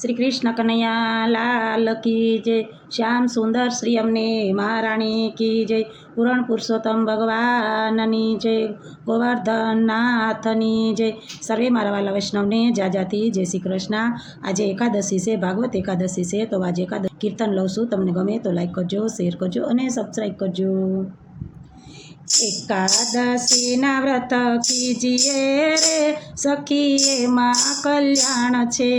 શ્રી કૃષ્ણ કનૈયા લાલ કી જય। શ્યામ સુંદર શ્રી અમને મહારાણી કી જય। પૂરણ પુરુષોત્તમ ભગવાનની જય। ગોવર્ધન નાથની જય। સર્વે મારા વાલા વૈષ્ણવને જાજાથી જય શ્રી કૃષ્ણ। આજે એકાદશી છે, ભાગવત એકાદશી છે, તો આજે એકાદશી કીર્તન લઉં છું। તમને ગમે તો લાઈક કરજો, શેર કરજો અને સબસ્ક્રાઈબ કરજો। એકાદશીના વ્રત કીજીએ રે સખી એમાં કલ્યાણ છે।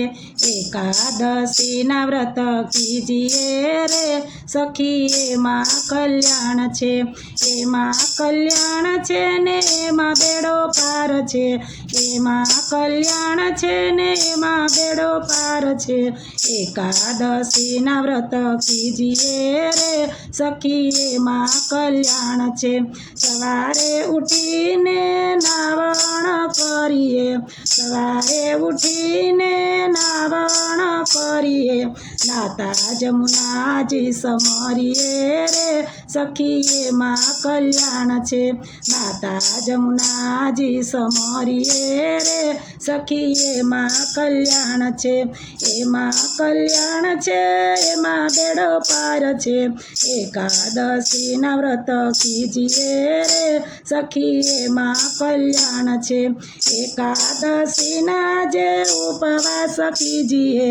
એકાદશીના વ્રત કીજીએ રે સખી એમાં કલ્યાણ છે। એમાં કલ્યાણ છે ને એમાં બેડો પાર છે। એમાં કલ્યાણ છે ને એમાં બેડો પાર છે। એકાદશીના વ્રત કીજીએ રે સખી એમાં કલ્યાણ છે। સવારે ઉઠીને નાવણ કરીએ, સવારે ઉઠીને નાવણ કરીએ, નાતા જમુનાજી સમરીએ રે સખી એમાં કલ્યાણ છે। નાતા જમુનાજી સમરીએ રે સખી એમાં કલ્યાણ છે। એમાં કલ્યાણ છે એમાં બેડો પાર છે। એકાદશીના વ્રત કીજીએ રે સખી એમાં કલ્યાણ છે। એકાદશીના જે ઉપવાસ કીજીએ,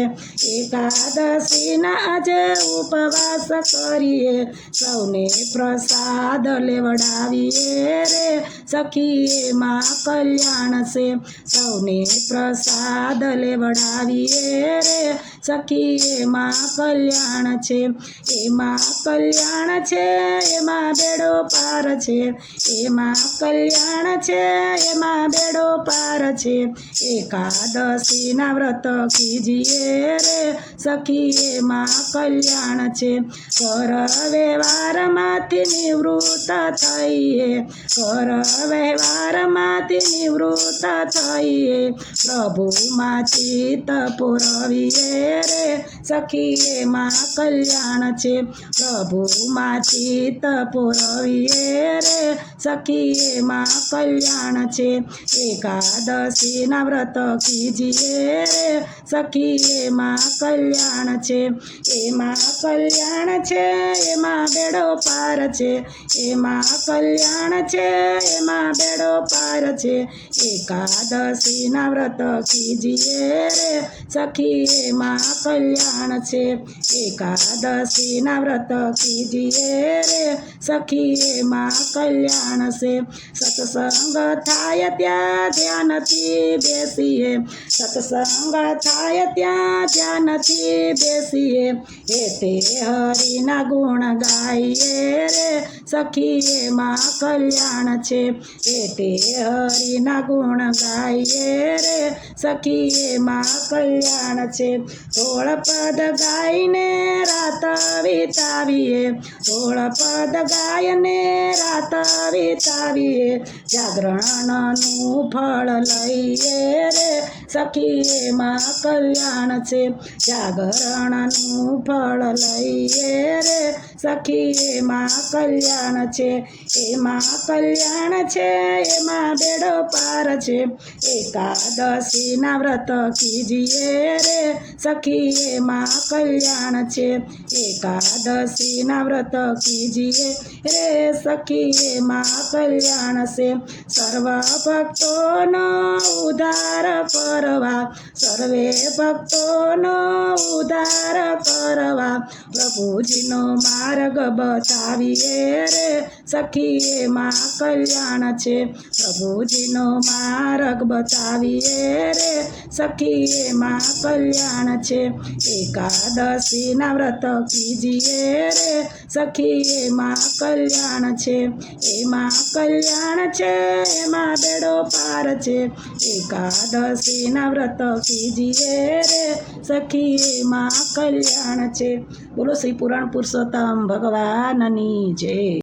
એકાદશીના જે ઉપવાસ કરીએ, સૌને પ્રસાદ લેવડાવીએ રે સખી એમાં કલ્યાણ છે। સૌને પ્રસાદ લેવડાવીએ રે સખી એમાં કલ્યાણ છે। એમાં કલ્યાણ છે એમાં બેડો પાર છે। એમાં કલ્યાણ છે એમાં બેડો પાર છે। એકાદશીના વ્રત કીજીએ રે સખી એમાં કલ્યાણ છે। કર વ્યવહારમાંથી નિવૃત્ત થઈએ, કર વ્યવહારમાંથી નિવૃત્ત થઈએ, પ્રભુમાં ચિત્ત પુરવીએ રે સખી એમાં કલ્યાણ છે। પ્રભુમાં ચિત્ત પુરવીએ રે સખી એમાં કલ્યાણ છે। એકાદશીના વ્રત કીજીએ રે સખી એમાં કલ્યાણ છે। એમાં કલ્યાણ છે એમાં બેડો પાર છે। એમાં કલ્યાણ છે એમાં બેડો પાર છે। એકાદશીના વ્રત કીજીએ રે સખી એમાં કલ્યાણ છે। એકાદશીના વ્રત કીજીએ રે સખી એમાં કલ્યાણ છે। સત્સંગ થાય ત્યાં ધ્યાનથી બેસીએ, સત્સંગ થાય ત્યાં ધ્યાનથી બેસીએ, એ તે હરિના ગુણ ગાઈએ રે સખી એમાં કલ્યાણ છે। એ તે હરિના ગુણ ગાઈએ રે સખી એમાં કલ્યાણ છે। ધોળપદ ગાઈને રાત વિતાવીએ, ધોળપદ ગાયને રાત વિતાવીએ, જાગરણનું ફળ લઈએ રે સખી એમાં કલ્યાણ છે। જાગરણનું ફળ લઈએ રે સખી એમાં કલ્યાણ છે। એમાં કલ્યાણ છે એમાં બેડો પાર છે। એકાદશીના વ્રત કીજીએ રે સખી એમાં કલ્યાણ છે। એકાદશીના વ્રત કીજીએ રે સખી એમાં કલ્યાણ છે। સર્વ ભક્તોનો ઉદ્ધાર કરવા, સર્વે ભક્તોનો ઉદ્ધાર કરવા, પ્રભુજીનો માર્ગ બતાવીએ રે સખી એમાં કલ્યાણ છે। પ્રભુજીનો માર્ગ બતાવીએ રે સખી એમાં કલ્યાણ છે। એકાદશીના વ્રત કીજીએ રે સખી એમાં કલ્યાણ છે। એમાં કલ્યાણ છે એમાં બેડો પાર છે। એકાદશીના વ્રત કીજીએ રે સખી એમાં કલ્યાણ છે। બોલો શ્રી પુરાણ પુરુષોત્તમ ભગવાનની જય।